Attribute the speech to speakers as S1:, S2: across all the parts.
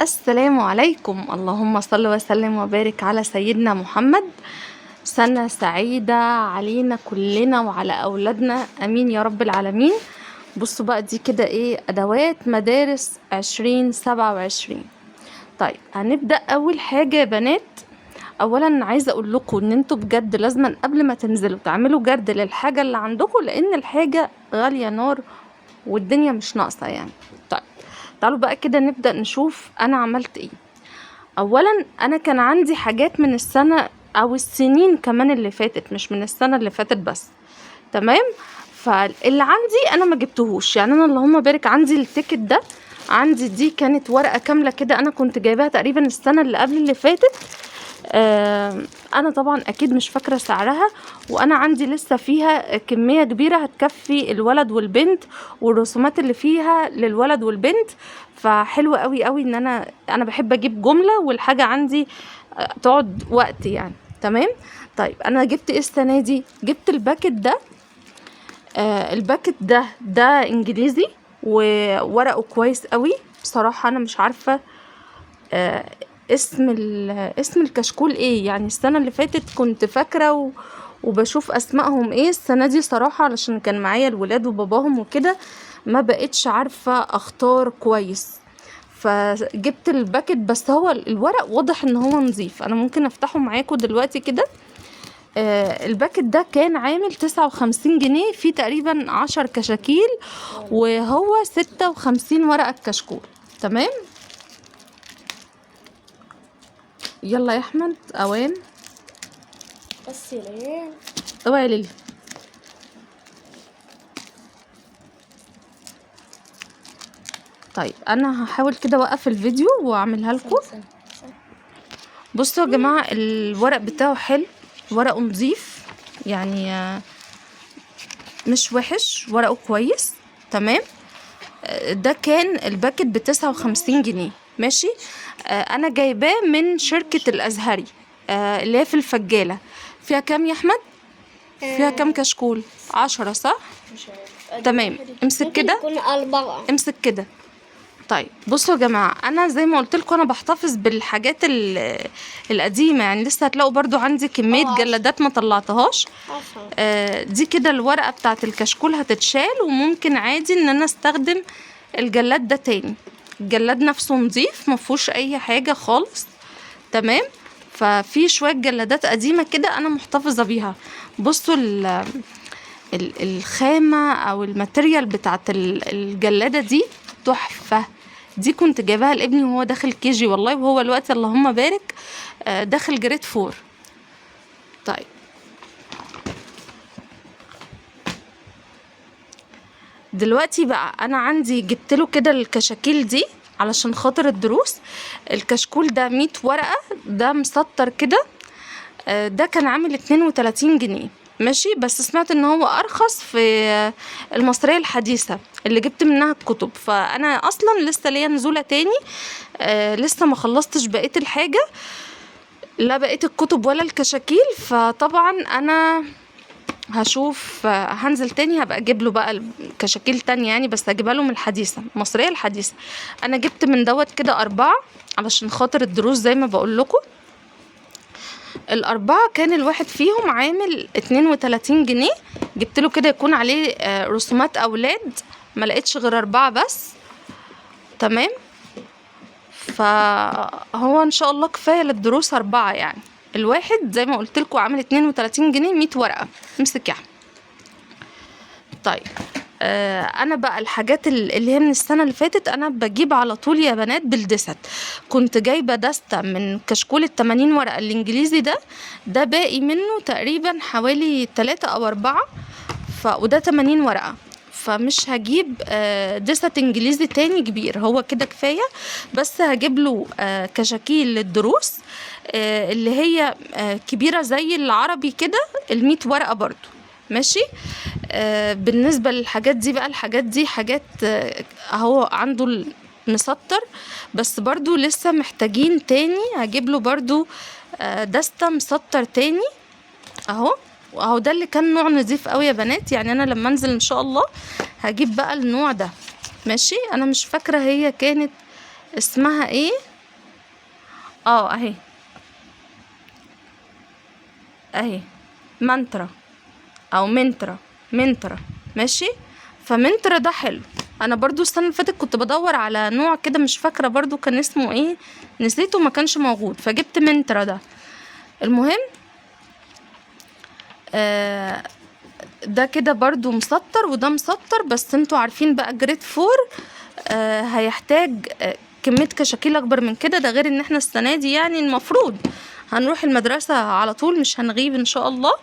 S1: السلام عليكم. اللهم صل وسلم وبارك على سيدنا محمد. سنة سعيدة علينا كلنا وعلى أولادنا، أمين يا رب العالمين. بصوا بقى دي كده ايه، أدوات مدارس 2027. طيب هنبدأ أول حاجة يا بنات. أولا عايزة أقول لكم إن انتوا بجد لازم قبل ما تنزلوا تعملوا جرد للحاجة اللي عندكم، لأن الحاجة غالية نار والدنيا مش ناقصة يعني. طيب تعالوا بقى كده نبدأ نشوف أنا عملت ايه. اولا انا كان عندي حاجات من السنة او السنين كمان اللي فاتت، مش من السنة اللي فاتت بس. تمام. فاللي عندي انا ما جبتهوش، يعني انا اللهم بارك عندي التيكت ده. عندي دي كانت ورقة كاملة كده، انا كنت جايباها تقريبا السنة اللي قبل اللي فاتت. انا طبعا اكيد مش فاكرة سعرها، وانا عندي لسه فيها كمية كبيرة هتكفي الولد والبنت، والرسومات اللي فيها للولد والبنت. فحلوة قوي قوي ان انا بحب اجيب جملة والحاجة عندي تقعد وقت يعني. تمام. طيب انا جبت ايه السنة دي؟ جبت الباكت ده. الباكت ده انجليزي وورقه كويس قوي. بصراحة انا مش عارفة اسم الكشكول ايه، يعني السنة اللي فاتت كنت فاكرة وبشوف اسمائهم ايه. السنة دي صراحة علشان كان معايا الولاد وباباهم وكده ما بقتش عارفة اختار كويس، فجبت الباكت. بس هو الورق واضح ان هو نظيف، انا ممكن افتحه معاكم دلوقتي كده. الباكت ده كان عامل 59 جنيه، فيه تقريبا 10 كشاكيل، وهو 56 ورقة كشكول. تمام. يلا يا احمد اوام.
S2: بس ليه؟
S1: اوعي يا ليلي. طيب انا هحاول كده اوقف الفيديو واعملها لكم. بصوا يا جماعه الورق بتاعه حلو، ورقه نظيف يعني، مش وحش، ورقه كويس. تمام. ده كان الباكت ب59 جنيه. ماشي. انا جايباه من شركة الازهري، اللي هي في الفجالة. فيها كام يا احمد؟ فيها كام كشكول؟ 10 صح؟
S2: مش عارف.
S1: تمام. امسك كده،
S2: يكون 4.
S1: امسك كده. طيب بصوا يا جماعة، انا زي ما قلت لكم انا بحتفظ بالحاجات القديمة، يعني لسه هتلاقوا برضو عندي كمية جلادات ما طلعتهاش. دي كده الورقة بتاعت الكشكول هتتشال، وممكن عادي ان انا استخدم الجلاد ده تاني. الجلاد نفسه نظيف مفهوش اي حاجة خالص. تمام. ففي شوية جلادات قديمة كده انا محتفظة بيها. بصوا الخامة او الماتريال بتاعت الجلادة دي تحفة. دي كنت جايباها لابني وهو داخل كيجي والله، وهو الوقت اللهم بارك داخل جريد 4. طيب دلوقتي بقى انا عندي جبت له كده الكشاكيل دي علشان خاطر الدروس. الكشكول ده 100 ورقة، ده مسطر كده. ده كان عامل 32 جنيه. ماشي. بس سمعت ان هو ارخص في المصرية الحديثة اللي جبت منها الكتب، فانا اصلا لسه ليا نزولة تاني. لسه ما خلصتش بقية الحاجة، لا بقية الكتب ولا الكشاكيل. فطبعا انا هشوف هنزل تاني هبقى اجيب له بقى الكشاكيل تانية يعني، بس هجيبها له من الحديثة، المصرية الحديثة. انا جبت من دوت كده 4 علشان خاطر الدروس زي ما بقول لكم. الأربعة كان الواحد فيهم عامل 32 جنيه. جبت له كده يكون عليه رسومات أولاد، ما لقيتش غير 4 بس. تمام. فهو إن شاء الله كفاية للدروس 4 يعني. الواحد زي ما قلت لكم عامل 32 جنيه 100 ورقة. امسك يا أحمد. طيب انا بقى الحاجات اللي هي من السنه اللي فاتت انا بجيب على طول يا بنات بالدست. كنت جايبه دستة من كشكول ال80 ورقه الانجليزي ده باقي منه تقريبا حوالي 3 أو 4. وده 80 ورقه، فمش هجيب دست انجليزي تاني كبير، هو كده كفايه. بس هجيب له كشاكيل للدروس اللي هي كبيره زي العربي كده، ال100 ورقه برضو. ماشي. بالنسبة للحاجات دي بقى، الحاجات دي حاجات اهو عنده مسطر، بس برضو لسه محتاجين تاني هجيب له برضو دستة مسطر تاني اهو ده اللي كان نوع نظيف قوي يا بنات، يعني انا لما انزل ان شاء الله هجيب بقى النوع ده. ماشي. انا مش فاكرة هي كانت اسمها ايه، اهي اهي منترا او منترا ماشي. فمنترا ده حلو. انا برضو السنه اللي فاتت كنت بدور على نوع كده مش فاكره برضو كان اسمه ايه، نسيته ما كانش موجود، فجبت منترا ده. المهم ده كده برضو مسطر وده مسطر، بس انتوا عارفين بقى جريد 4 هيحتاج كمية كشاكيل اكبر من كده. ده غير ان احنا السنة دي يعني المفروض هنروح المدرسة على طول، مش هنغيب ان شاء الله،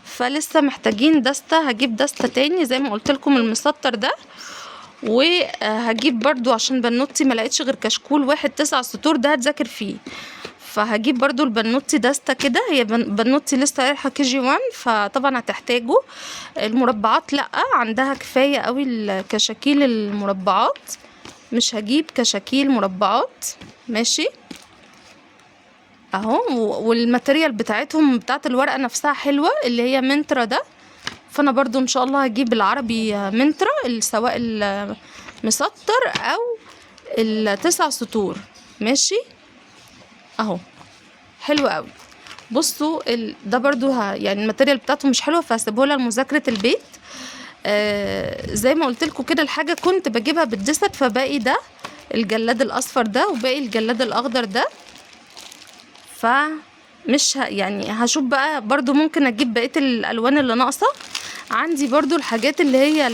S1: فلسه محتاجين دستة. هجيب دستة تاني زي ما قلت لكم المسطر ده، وهجيب برضو عشان بنوتي ما لقيتش غير كشكول واحد 9 سطور ده هتذاكر فيه، فهجيب برضو البنوتي دستة كده. هي بنوتي لسه رايحة KG 1 فطبعا هتحتاجه. المربعات لا، عندها كفاية قوي الكشاكيل المربعات، مش هجيب كشاكيل مربعات ماشي اهو. والماتيريال بتاعتهم بتاعت الورقة نفسها حلوة اللي هي منترا ده، فانا برضو ان شاء الله هجيب العربي منترا سواء المسطر او ال9 سطور ماشي اهو. حلو قوي. بصوا ده برضو يعني الماتيريال بتاعته مش حلوه، فهسيبه لها لمذاكره البيت. زي ما قلت لكم كده الحاجه كنت بجيبها بالدست، فباقي ده الجلاد الاصفر ده وباقي الجلاد الاخضر ده، فمش يعني هشوف بقى برضو ممكن اجيب بقيه الالوان اللي ناقصه. عندي برضو الحاجات اللي هي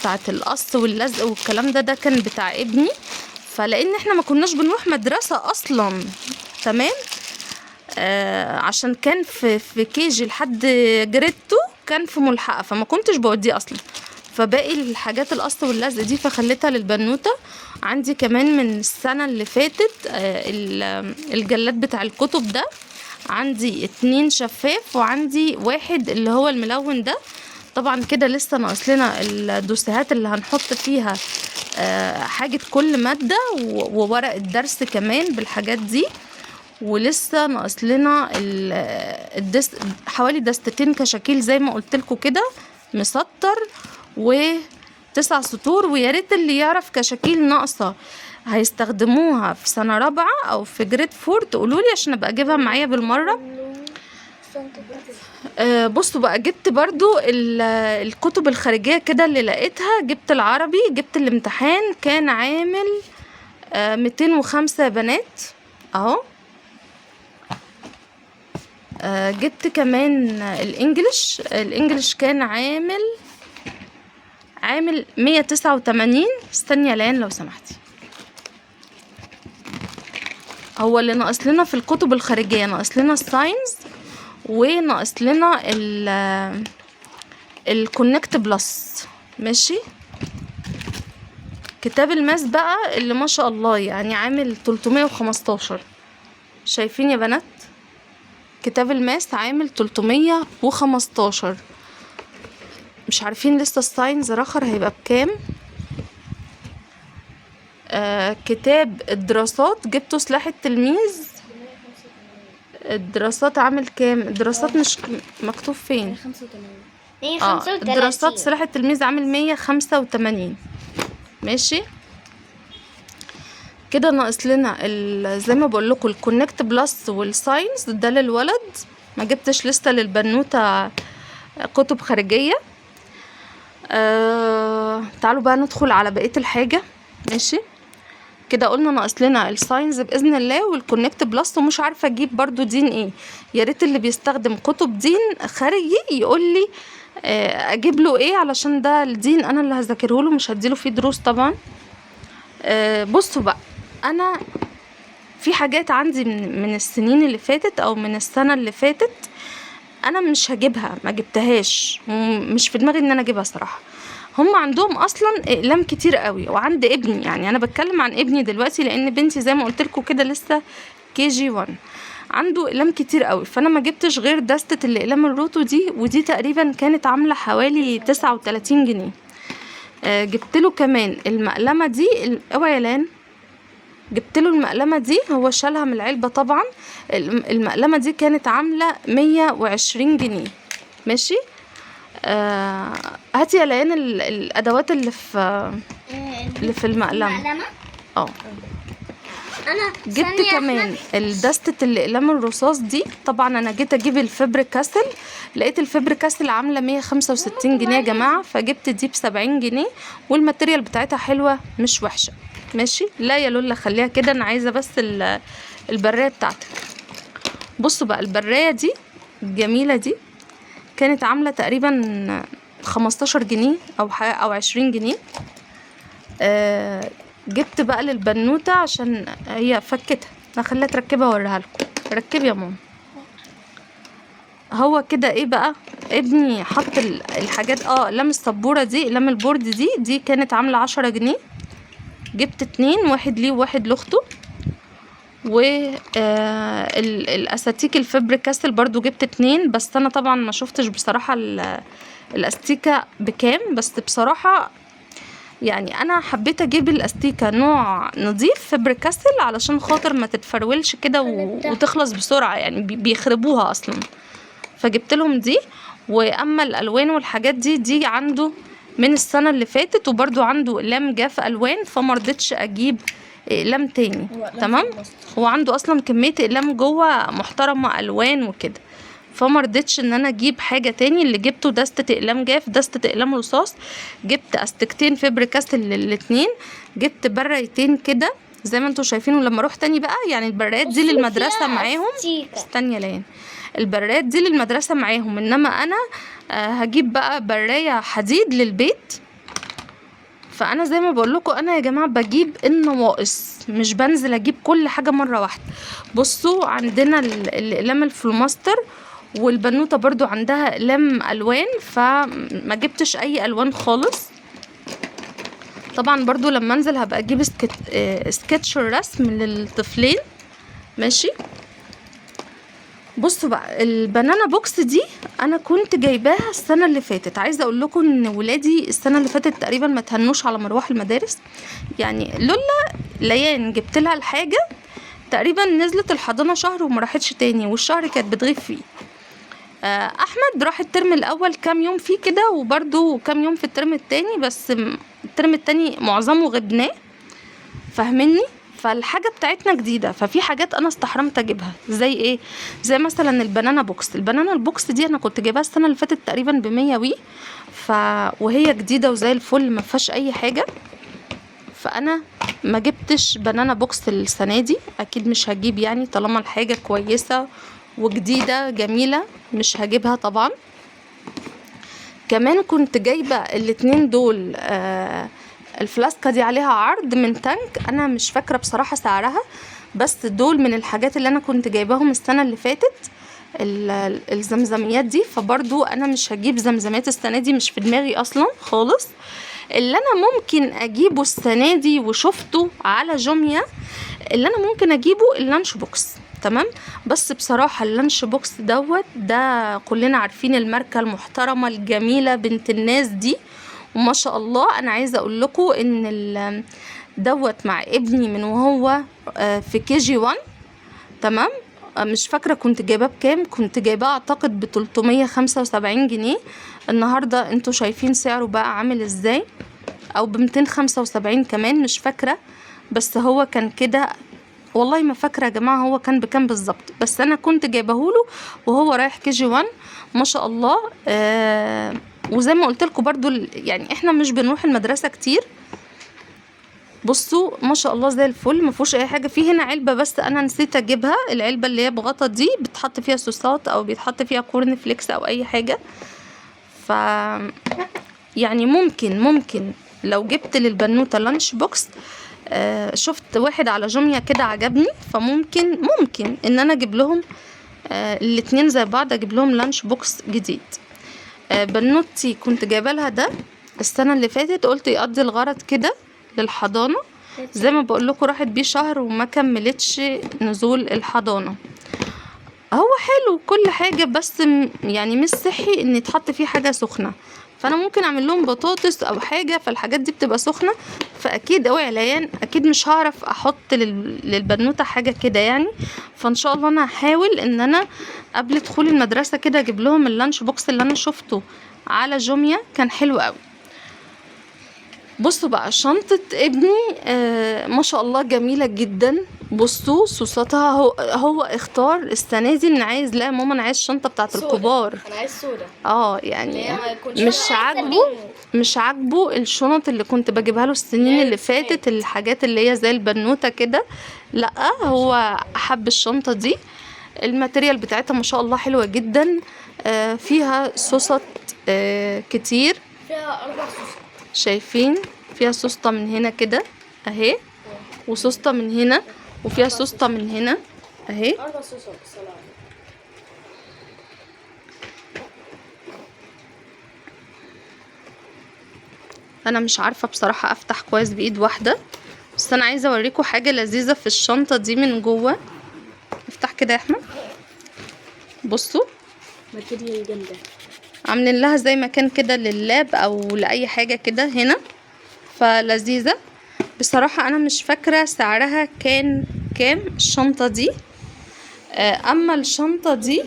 S1: بتاعت القص واللزق والكلام ده كان بتاع ابني، فلان احنا ما كناش بنروح مدرسه اصلا تمام، عشان كان في KG لحد جريد 2 كان في ملحقه، فما كنتش بوديه اصلا، فباقي الحاجات القص واللزق دي فخليتها للبنوته. عندي كمان من السنه اللي فاتت الجلاد بتاع الكتب ده، عندي 2 شفاف وعندي 1 اللي هو الملون ده. طبعا كده لسه ناقص لنا الدوسيهات اللي هنحط فيها حاجه كل ماده وورق الدرس كمان بالحاجات دي، ولسه ناقص لنا حوالي دستتين كشاكيل زي ما قلت لكم كده مسطر و9 سطور. ويا ريت اللي يعرف كشاكيل ناقصه هيستخدموها في سنه رابعه او في جريد 4 تقولوا لي عشان ابقى اجيبها معايا بالمره. بصوا بقى جبت برضو الكتب الخارجيه كده اللي لقيتها. جبت العربي، جبت الامتحان كان عامل 205 يا بنات اهو. جبت كمان الانجليش كان عامل 189. استني يا ليان لو سمحتي، هو اللي ناقص لنا في الكتب الخارجيه ناقص لنا الساينز وناقص لنا الكونكت بلس ماشي. كتاب الماس بقى اللي ما شاء الله يعني عامل 315. شايفين يا بنات كتاب الماس عامل 315. مش عارفين لسه الساينز رخر هيبقى بكام. كتاب الدراسات جبته سلاح التلميذ، الدراسات عامل كام؟ الدراسات مش مكتوب فين.
S2: 135.
S1: الدراسات سلاح التلميذ عامل 185 ماشي. كده ناقص لنا زي ما بقول لكم الكونكت بلس والساينس ده للولد. ما جبتش لسه للبنوته كتب خارجيه. تعالوا بقى ندخل على بقيه الحاجه ماشي. كده قلنا ناقص لنا الساينز باذن الله والكونكت بلس، ومش عارفه اجيب برضو دين ايه. يا ريت اللي بيستخدم كتب دين خارجي يقول لي اجيب له ايه، علشان ده الدين انا اللي هذاكره له مش هديله فيه دروس طبعا. بصوا بقى انا في حاجات عندي من السنين اللي فاتت او من السنه اللي فاتت انا مش هجيبها، ما جبتهاش ومش في دماغي ان انا اجيبها صراحه. هم عندهم اصلا اقلام كتير قوي، وعند ابني يعني انا بتكلم عن ابني دلوقتي لان بنتي زي ما قلت لكم كده لسه KG 1 عنده اقلام كتير قوي، فانا ما جبتش غير دستة الاقلام الروتو دي، ودي تقريبا كانت عامله حوالي 39 جنيه. جبت له كمان المقلمه دي اوعي يا لان، جبت له المقلمه دي هو شالها من العلبه طبعا. المقلمه دي كانت عامله 120 جنيه ماشي. هاتي يا ليان الادوات اللي في المقلمه.
S2: انا
S1: جبت
S2: ثانية
S1: كمان الدستة الاقلام الرصاص دي. طبعا انا جيت اجيب الفبر كاسل، لقيت الفبر كاسل عامله 165 جنيه يا جماعه، فجبت دي ب70 جنيه، والماتيريال بتاعتها حلوه مش وحشه. ماشي، لا يا لولا خليها كده، انا عايزه بس البرايه بتاعتك. بصوا بقى البرايه دي الجميله دي كانت عامله تقريبا 15 جنيه او 20 جنيه. جبت بقى للبنوته عشان هي فكتها، هخليها تركبها واوريها لكم. ركبي يا ماما. هو كده ايه بقى، ابني حط الحاجات. اقلام السبوره دي، اقلام البورد دي كانت عامله 10 جنيه. جبت 2، واحد ليه وواحد لاخته. و الاساتيك الفبر كاسل برضو جبت 2، بس انا طبعا ما شفتش بصراحه الاستيكه بكام، بس بصراحه يعني انا حبيت اجيب الاستيكه نوع نظيف فبر كاسل علشان خاطر ما تتفرولش كده وتخلص بسرعه، يعني بيخربوها اصلا، فجبت لهم دي. واما الالوان والحاجات دي عنده من السنه اللي فاتت، وبرده عنده اقلام جاف الوان، فما رضيتش اجيب اقلام تاني. تمام، هو عنده اصلا كميه اقلام جوه محترمه الوان وكده، فما رضيتش ان انا اجيب حاجه تاني. اللي جبته دستة اقلام جاف، دستة اقلام رصاص، جبت استكتين فبر كاسل للاتنين، جبت برايتين كده زي ما انتوا شايفين. ولما اروح تاني بقى يعني البرايات دي للمدرسه معاهم. استني يا لين، البرايات دي للمدرسه معاهم، انما انا هجيب بقى برايه حديد للبيت. فانا زي ما بقول لكم انا يا جماعه بجيب النواقص، مش بنزل اجيب كل حاجه مره واحده. بصوا عندنا الاقلام الفلوماستر، والبنوته برضو عندها اقلام الوان، فما جبتش اي الوان خالص. طبعا برضو لما انزل هبقى اجيب سكتش الرسم للطفلين. ماشي، بصوا بقى البنانا بوكس دي انا كنت جايباها السنه اللي فاتت. عايزه اقول لكم ان ولادي السنه اللي فاتت تقريبا ما تهنوش على مروح المدارس. يعني لولا ليان جبت لها الحاجه تقريبا نزلت الحضانه شهر وما راحتش تاني، والشهر كانت بتغيب فيه. احمد راح الترم الاول كام يوم فيه كده، وبرده كام يوم في الترم التاني، بس الترم التاني معظمه غبناه، فاهميني؟ فالحاجه بتاعتنا جديده، ففي حاجات انا استحرمت اجيبها. زي ايه؟ زي مثلا البنانا بوكس. البنانا البوكس دي انا كنت جايباها السنه اللي فاتت تقريبا ب100 وهي جديده وزي الفل ما فيهاش اي حاجه. فانا ما جبتش بنانا بوكس السنه دي، اكيد مش هجيب يعني طالما الحاجه كويسه وجديده جميله مش هجيبها طبعا. كمان كنت جايبه الاتنين دول الفلاسكه دي عليها عرض من تانك، انا مش فاكره بصراحه سعرها، بس دول من الحاجات اللي انا كنت جايباهم السنه اللي فاتت، الزمزميات دي. فبرضو انا مش هجيب زمزمات السنه دي، مش في دماغي اصلا خالص. اللي انا ممكن اجيبه السنه دي وشفته على جوميا، اللي انا ممكن اجيبه اللانش بوكس. تمام، بس بصراحه اللانش بوكس ده كلنا عارفين الماركه المحترمه الجميله بنت الناس دي، وما شاء الله. انا عايزه اقول لكم ان مع ابني من وهو في KG1. تمام، مش فاكره كنت جايباه بكام، كنت جايباه اعتقد ب 375 جنيه. النهارده انتوا شايفين سعره بقى عامل ازاي، او ب 275 كمان، مش فاكره، بس هو كان كده. والله ما فاكره يا جماعه هو كان بكام بالظبط، بس انا كنت جايبهوله وهو رايح KG1. ما شاء الله. وزي ما قلت لكم برضو يعني احنا مش بنروح المدرسه كتير. بصوا ما شاء الله زي الفل، ما فيهوش اي حاجه. في هنا علبه بس انا نسيت اجيبها، العلبه اللي هي بغطا دي بتحط فيها صوصات او بيتحط فيها كورن فليكس او اي حاجه. ف يعني ممكن لو جبت للبنوته لانش بوكس، شفت واحد على جوميا كده عجبني، فممكن ان انا اجيب لهم الاتنين زي بعض، اجيب لهم لانش بوكس جديد. بنوتي كنت جايبه لها ده السنه اللي فاتت، قلت يقضي الغرض كده للحضانه. زي ما بقول لكم راحت بيه شهر وما كملتش نزول الحضانه. هو حلو كل حاجه، بس يعني مش صحي ان يتحط فيه حاجه سخنه، فانا ممكن اعمل لهم بطاطس او حاجه، فالحاجات دي بتبقى سخنه، فاكيد اوعي عليان اكيد مش هعرف احط للبنوته حاجه كده يعني. فان شاء الله انا هحاول ان انا قبل دخول المدرسه كده اجيب لهم اللانش بوكس اللي انا شفته على جوميا، كان حلو قوي. بصوا بقى شنطة ابني ما شاء الله جميلة جدا. بصوا صوصاتها، هو اختار السنة دي ان عايز، لا يا ماما انا عايز الشنطة بتاعت الكبار.
S2: انا عايز سودا.
S1: يعني
S2: هي ما يكونش
S1: مش عاجبه الشنط اللي كنت بجيبها له السنين اللي فاتت، الحاجات اللي هي زي البنوتة كده. لا هو حب الشنطة دي. الماتيريال بتاعتها ما شاء الله حلوة جدا. فيها صوصات كتير.
S2: فيها 4 صوصات.
S1: شايفين فيها سوسته من هنا كده اهي، وسوسته من هنا، وفيها سوسته من هنا اهي.
S2: 4 صوصات الصراحة.
S1: انا مش عارفه بصراحه افتح كويس بايد واحده، بس انا عايزه اوريكم حاجه لذيذه في الشنطه دي من جوه. افتح كده يا احمد. بصوا
S2: ماتيريال جامده،
S1: عاملين لها زي مكان كده لللاب او لاي حاجه كده هنا، فلذيذه بصراحه. انا مش فاكره سعرها كان كام الشنطه دي. اما الشنطه دي،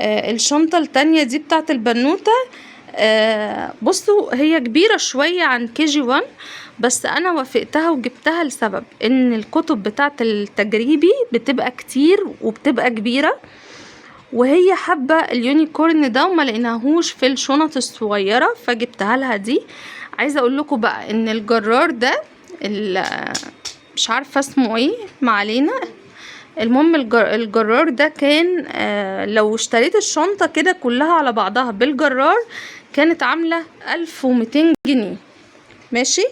S1: الشنطه التانية دي بتاعت البنوته. بصوا هي كبيرة شوية عن KG1، بس انا وافقتها وجبتها لسبب ان الكتب بتاعت التجريبي بتبقى كتير وبتبقى كبيرة، وهي حابة اليونيكورن ده وما لقيناهوش في الشنط الصغيرة فجبتها لها دي. عايزة اقول لكم بقى ان الجرار ده مش عارفة اسمه ايه، ما علينا. المهم الجرار ده كان لو اشتريت الشنطة كده كلها على بعضها بالجرار كانت عاملة 1200 جنيه ماشي.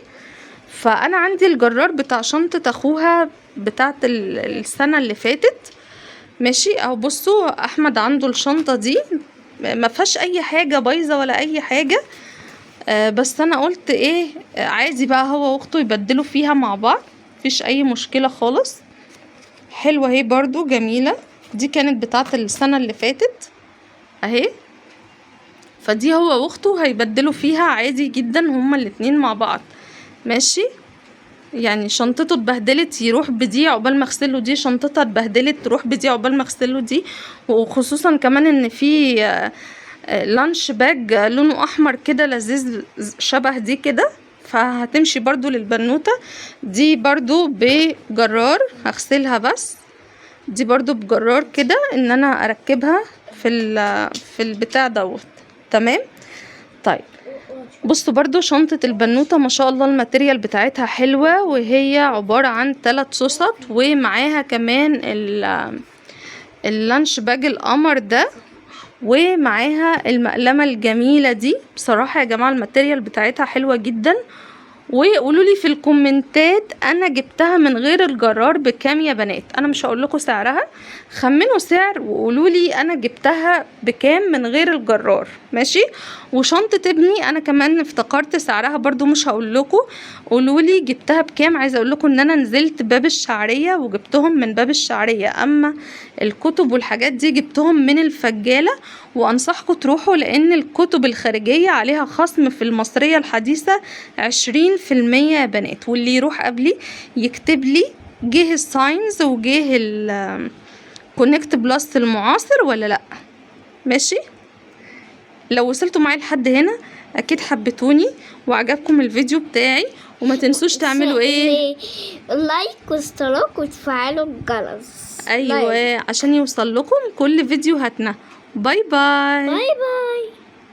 S1: فانا عندي الجرار بتاع شنطة اخوها بتاعت السنة اللي فاتت ماشي. او بصوا احمد عنده الشنطة دي ما فيهاش اي حاجة بايظة ولا اي حاجة. بس انا قلت ايه عادي بقى هو واخته يبدلوا فيها مع بعض، مفيش اي مشكلة خالص. حلوة اهي برضو جميلة. دي كانت بتاعت السنة اللي فاتت اهي، فدي هو واخته هيبدلوا فيها عادي جدا هما الاتنين مع بعض ماشي. يعني شنطته اتبهدلت يروح بدي عقبال ما اغسله دي، شنطتها اتبهدلت تروح بدي عقبال ما اغسله دي. وخصوصا كمان ان في لانش باج لونه احمر كده لذيذ شبه دي كده، فهتمشي برضو للبنوتة. دي برضو بجرار هغسلها، بس دي برضو بجرار كده ان انا اركبها في البتاع دوت تمام. طيب بصوا برضو شنطة البنوتة ما شاء الله الماتيريال بتاعتها حلوة، وهي عبارة عن 3 صوصات ومعاها كمان اللانش باج القمر ده، ومعاها المقلمة الجميلة دي. بصراحة يا جماعة الماتيريال بتاعتها حلوة جدا. وقولوا لي في الكومنتات انا جبتها من غير الجرار بكام يا بنات. انا مش هقول لكم سعرها، خمنوا سعر وقولوا لي انا جبتها بكام من غير الجرار ماشي. وشنطة ابني انا كمان افتكرت سعرها برضو مش هقول لكم، قولوا لي جبتها بكام. عايزه اقول لكم ان انا نزلت باب الشعرية وجبتهم من باب الشعرية، اما الكتب والحاجات دي جبتهم من الفجالة. وانصحكم تروحوا لان الكتب الخارجية عليها خصم في المصرية الحديثة 20% يا بنات. واللي يروح قبلي يكتب لي جه الساينز وجه الكونكت بلس المعاصر ولا لا ماشي. لو وصلتوا معايا لحد هنا اكيد حبيتوني وعجبكم الفيديو بتاعي، وما تنسوش تعملوا ايه،
S2: لايك واشتراك وتفعلوا الجرس.
S1: ايوه عشان يوصل لكم كل فيديوهاتنا. باي باي.
S2: باي باي.